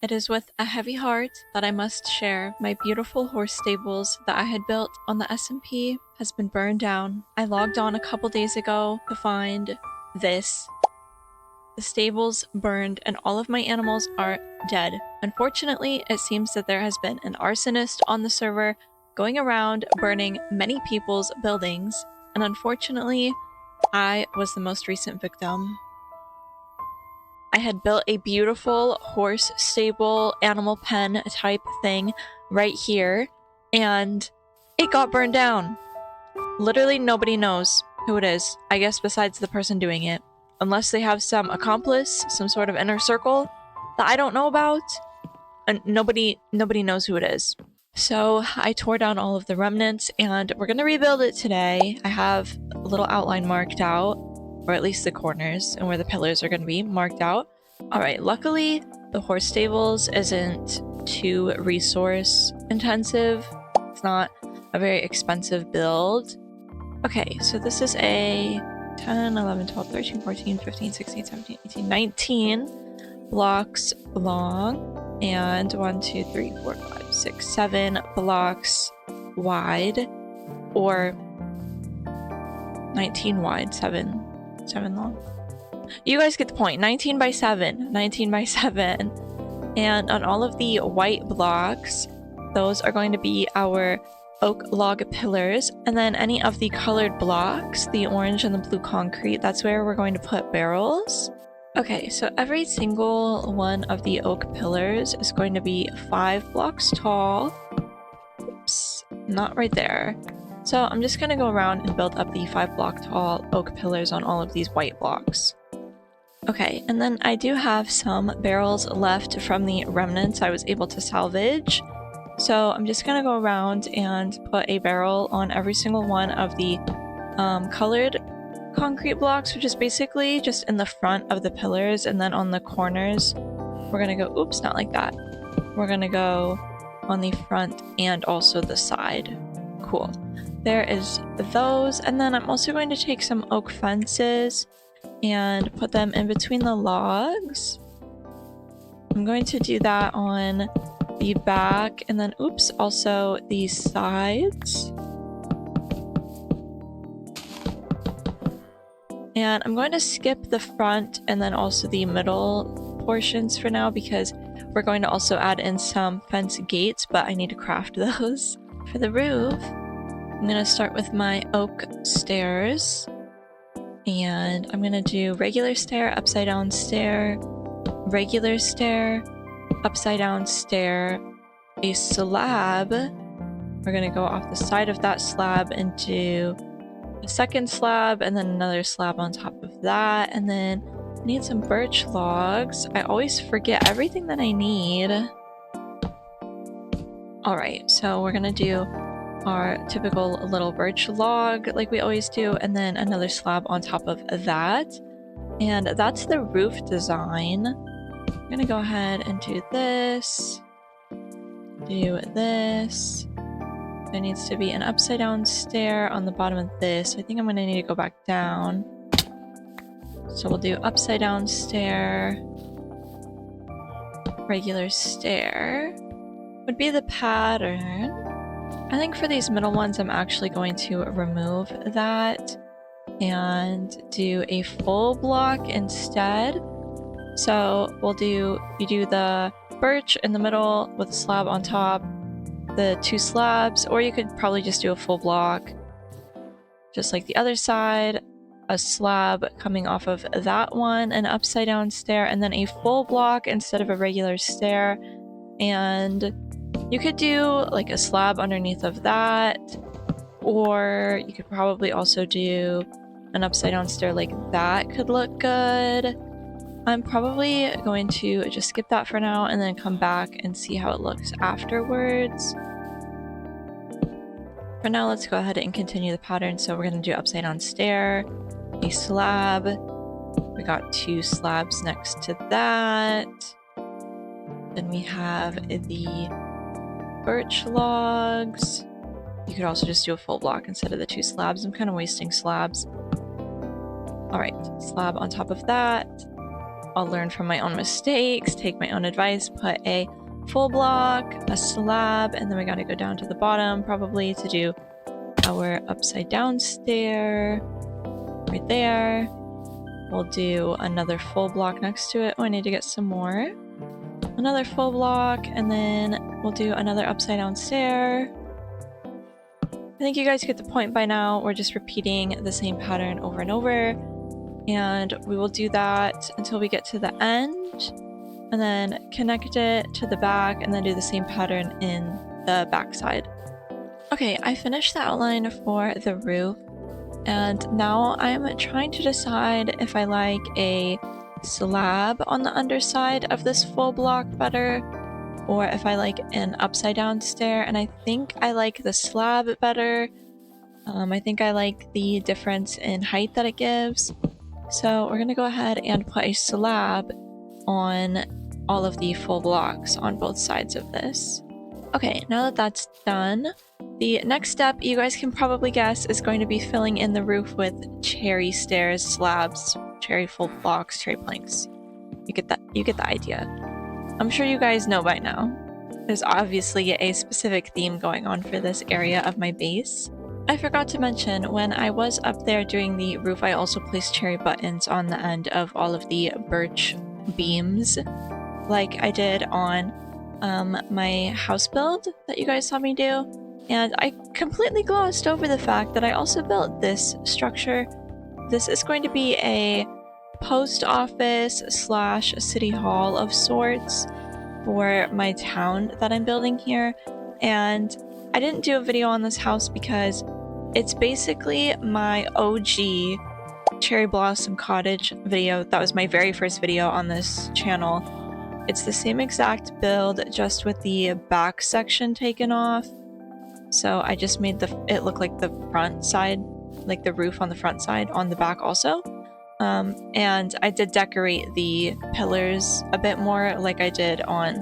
It is with a heavy heart that I must share my beautiful horse stables that I had built on the SMP has been burned down. I logged on a couple days ago to find this. The stables burned and all of my animals are dead. Unfortunately, it seems that there has been an arsonist on the server going around burning many people's buildings, and unfortunately, I was the most recent victim. I had built a beautiful horse stable, animal pen type thing right here, and it got burned down. Literally nobody knows who it is, I guess, besides the person doing it. Unless they have some accomplice, some sort of inner circle that I don't know about, and nobody knows who it is. So I tore down all of the remnants, and we're gonna rebuild it today. I have a little outline marked out, or at least the corners and where the pillars are gonna be marked out. Alright, luckily the horse stables isn't too resource intensive. It's not a very expensive build. Okay, so this is a 10, 11, 12, 13, 14, 15, 16, 17, 18, 19 blocks long, and 1, 2, 3, 4, 5, 6, 7 blocks wide, or 19 wide, 7 long. You guys get the point. 19 by 7. 19 by 7. And on all of the white blocks, those are going to be our oak log pillars. And then any of the colored blocks, the orange and the blue concrete, that's where we're going to put barrels. Okay, so every single one of the oak pillars is going to be 5 blocks tall. Oops, not right there. So I'm just going to go around and build up the 5 block tall oak pillars on all of these white blocks. Okay, and then I do have some barrels left from the remnants I was able to salvage. So I'm just going to go around and put a barrel on every single one of the colored concrete blocks, which is basically just in the front of the pillars, and then on the corners, we're going to go, oops, not like that. We're going to go on the front and also the side. Cool. There is those, and then I'm also going to take some oak fences and put them in between the logs. I'm going to do that on the back and then, oops, also the sides. And I'm going to skip the front and then also the middle portions for now because we're going to also add in some fence gates, but I need to craft those. For the roof, I'm going to start with my oak stairs. And I'm gonna do regular stair, upside down stair, regular stair, upside down stair, a slab. We're gonna go off the side of that slab and do a second slab and then another slab on top of that. And then I need some birch logs. I always forget everything that I need. Alright, so we're gonna do our typical little birch log like we always do, and then another slab on top of that. And that's the roof design. I'm gonna go ahead and do this. Do this. There needs to be an upside down stair on the bottom of this. I think I'm gonna need to go back down. So we'll do upside down stair. Regular stair would be the pattern. I think for these middle ones, I'm actually going to remove that and do a full block instead. So you do the birch in the middle with a slab on top, the 2 slabs, or you could probably just do a full block, just like the other side, a slab coming off of that one, an upside down stair, and then a full block instead of a regular stair. And you could do like a slab underneath of that, or you could probably also do an upside down stair like that could look good. I'm probably going to just skip that for now and then come back and see how it looks afterwards. For now, let's go ahead and continue the pattern. So we're going to do upside down stair, a slab. We got 2 slabs next to that. Then we have the birch logs. You could also just do a full block instead of the 2 slabs. I'm kind of wasting slabs. Alright, slab on top of that. I'll learn from my own mistakes, take my own advice, put a full block, a slab, and then we gotta go down to the bottom probably to do our upside down stair right there. We'll do another full block next to it. Oh, I need to get some more. Another full block, and then we'll do another upside down stair. I think you guys get the point by now. We're just repeating the same pattern over and over, and we will do that until we get to the end, and then connect it to the back, and then do the same pattern in the back side. Okay, I finished the outline for the roof, and now I'm trying to decide if I like a slab on the underside of this full block better, or if I like an upside down stair, and I think I like the slab better. I think I like the difference in height that it gives. So we're gonna go ahead and put a slab on all of the full blocks on both sides of this. Okay, now that that's done, the next step, you guys can probably guess, is going to be filling in the roof with cherry stairs, slabs, cherry full blocks, cherry planks. You get the idea. I'm sure you guys know by now. There's obviously a specific theme going on for this area of my base. I forgot to mention, when I was up there doing the roof, I also placed cherry buttons on the end of all of the birch beams, like I did on my house build that you guys saw me do. And I completely glossed over the fact that I also built this structure. This is going to be a post office slash city hall of sorts for my town that I'm building here, and I didn't do a video on this house because it's basically my OG cherry blossom cottage video. That was my very first video on this channel. It's the same exact build, just with the back section taken off. So I just made it look like the front side, like the roof on the front side on the back also. And I did decorate the pillars a bit more like I did on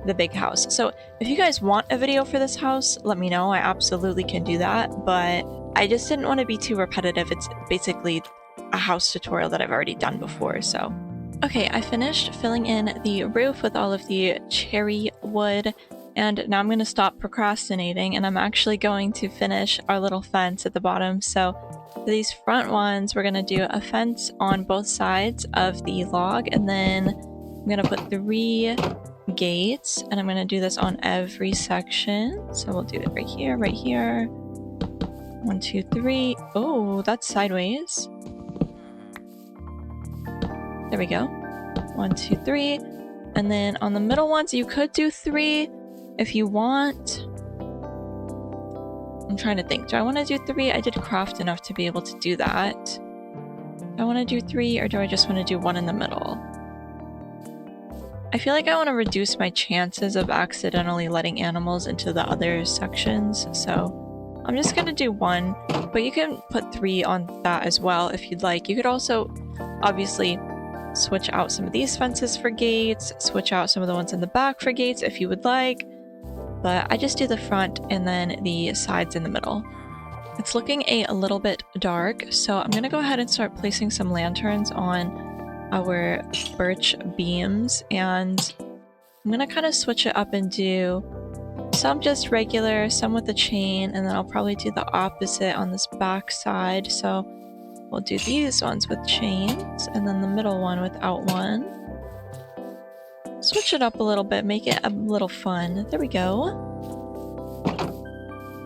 the big house. So if you guys want a video for this house, let me know. I absolutely can do that, but I just didn't want to be too repetitive. It's basically a house tutorial that I've already done before, so. Okay, I finished filling in the roof with all of the cherry wood, and now I'm going to stop procrastinating, and I'm actually going to finish our little fence at the bottom. So for these front ones, we're going to do a fence on both sides of the log, and then I'm going to put 3 gates, and I'm going to do this on every section. So we'll do it right here, right here. 1, 2, 3. Oh, that's sideways. There we go. 1, 2, 3. And then on the middle ones, you could do 3 if you want. I'm trying to think. Do I want to do 3? I did craft enough to be able to do that. Do I want to do 3, or do I just want to do 1 in the middle? I feel like I want to reduce my chances of accidentally letting animals into the other sections, so I'm just going to do 1, but you can put 3 on that as well if you'd like. You could also obviously switch out some of these fences for gates, switch out some of the ones in the back for gates if you would like, but I just do the front and then the sides in the middle. It's looking a little bit dark, so I'm going to go ahead and start placing some lanterns on our birch beams, and I'm going to kind of switch it up and do some just regular, some with the chain, and then I'll probably do the opposite on this back side. So we'll do these ones with chains, and then the middle one without one. Switch it up a little bit, make it a little fun. There we go.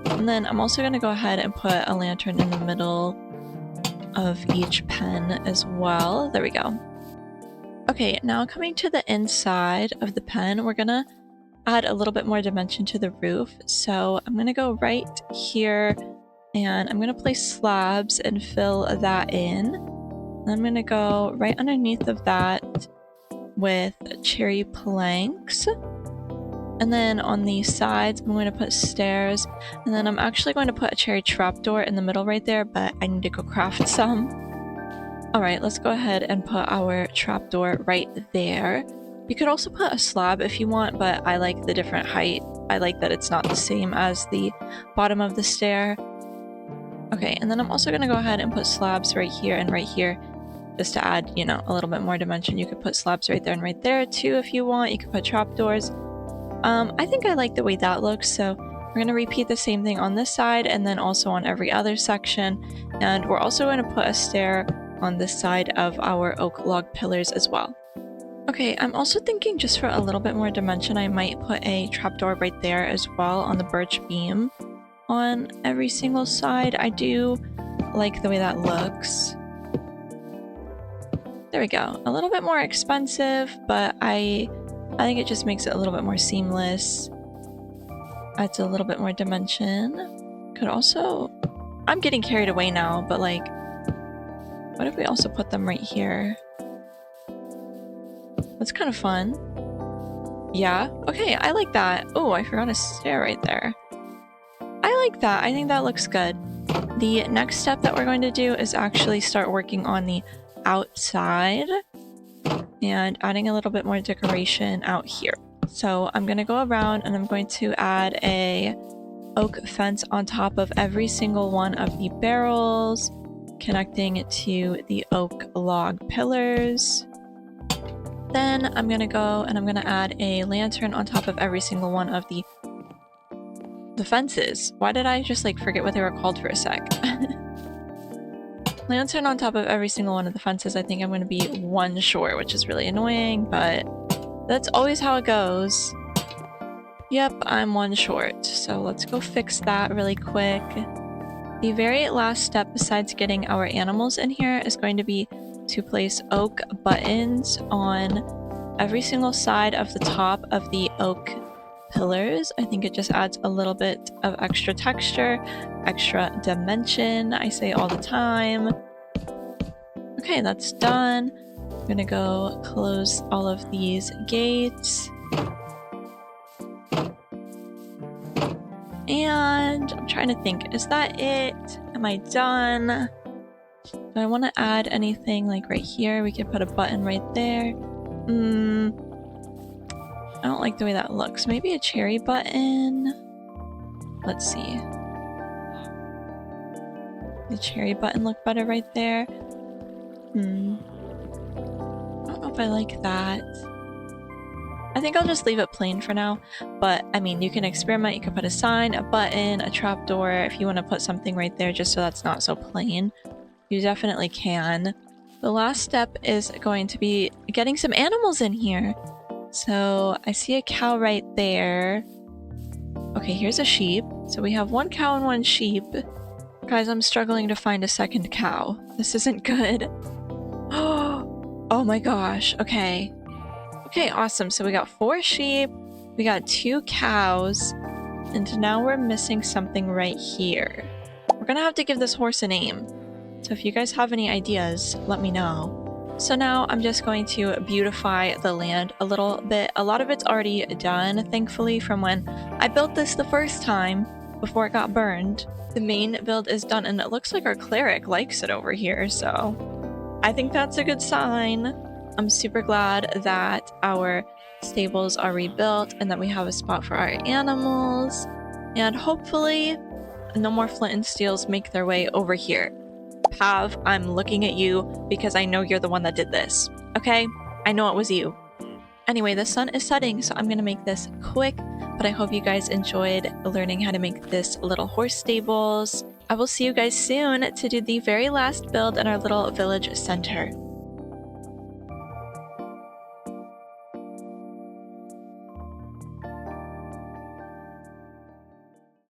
And then I'm also going to go ahead and put a lantern in the middle of each pen as well. There we go. Okay, now coming to the inside of the pen, we're going to add a little bit more dimension to the roof. So I'm going to go right here, and I'm going to place slabs and fill that in. And I'm going to go right underneath of that with cherry planks. And then on the sides, I'm going to put stairs. And then I'm actually going to put a cherry trapdoor in the middle right there, but I need to go craft some. Alright, let's go ahead and put our trapdoor right there. You could also put a slab if you want, but I like the different height. I like that it's not the same as the bottom of the stair. Okay, and then I'm also going to go ahead and put slabs right here and right here. just to add, you know, a little bit more dimension. You could put slabs right there and right there too if you want. You could put trapdoors. I think I like the way that looks, so we're going to repeat the same thing on this side and then also on every other section. And we're also going to put a stair on this side of our oak log pillars as well. Okay, I'm also thinking just for a little bit more dimension, I might put a trapdoor right there as well on the birch beam on every single side. I do like the way that looks. There we go. A little bit more expensive, but I think it just makes it a little bit more seamless. Adds a little bit more dimension. Could also... I'm getting carried away now, but like... What if we also put them right here? That's kind of fun. Yeah. Okay, I like that. Oh, I forgot a stair right there. I like that. I think that looks good. The next step that we're going to do is actually start working on the outside and adding a little bit more decoration out here. So I'm going to go around and I'm going to add a oak fence on top of every single one of the barrels, connecting to the oak log pillars. Then I'm going to go and I'm going to add a lantern on top of every single one of the fences. Why did I just like forget what they were called for a sec? Lantern on top of every single one of the fences. I think I'm going to be one short, which is really annoying, but that's always how it goes. Yep, I'm one short. So let's go fix that really quick. The very last step besides getting our animals in here is going to be to place oak buttons on every single side of the top of the oak pillars. I think it just adds a little bit of extra texture, extra dimension, I say all the time. Okay, that's done. I'm gonna go close all of these gates. And I'm trying to think, is that it? Am I done? Do I want to add anything like right here? We could put a button right there. I don't like the way that looks. Maybe a cherry button? Let's see. The cherry button look better right there? I don't know if I like that. I think I'll just leave it plain for now, but I mean, you can experiment. You can put a sign, a button, a trapdoor. If you want to put something right there just so that's not so plain, you definitely can. The last step is going to be getting some animals in here. So I see a cow right there. Okay, here's a sheep. So we have one cow and one sheep. Guys, I'm struggling to find a second cow. This isn't good. Oh my gosh. Okay. Okay, awesome. So we got 4 sheep. We got 2 cows. And now we're missing something right here. We're gonna have to give this horse a name. So if you guys have any ideas, let me know. So now I'm just going to beautify the land a little bit. A lot of it's already done, thankfully, from when I built this the first time before it got burned. The main build is done and it looks like our cleric likes it over here, so I think that's a good sign. I'm super glad that our stables are rebuilt and that we have a spot for our animals. And hopefully no more flint and steels make their way over here. Pav, I'm looking at you because I know you're the one that did this. Okay? I know it was you. Anyway, the sun is setting, so I'm gonna make this quick, but I hope you guys enjoyed learning how to make this little horse stables. I will see you guys soon to do the very last build in our little village center.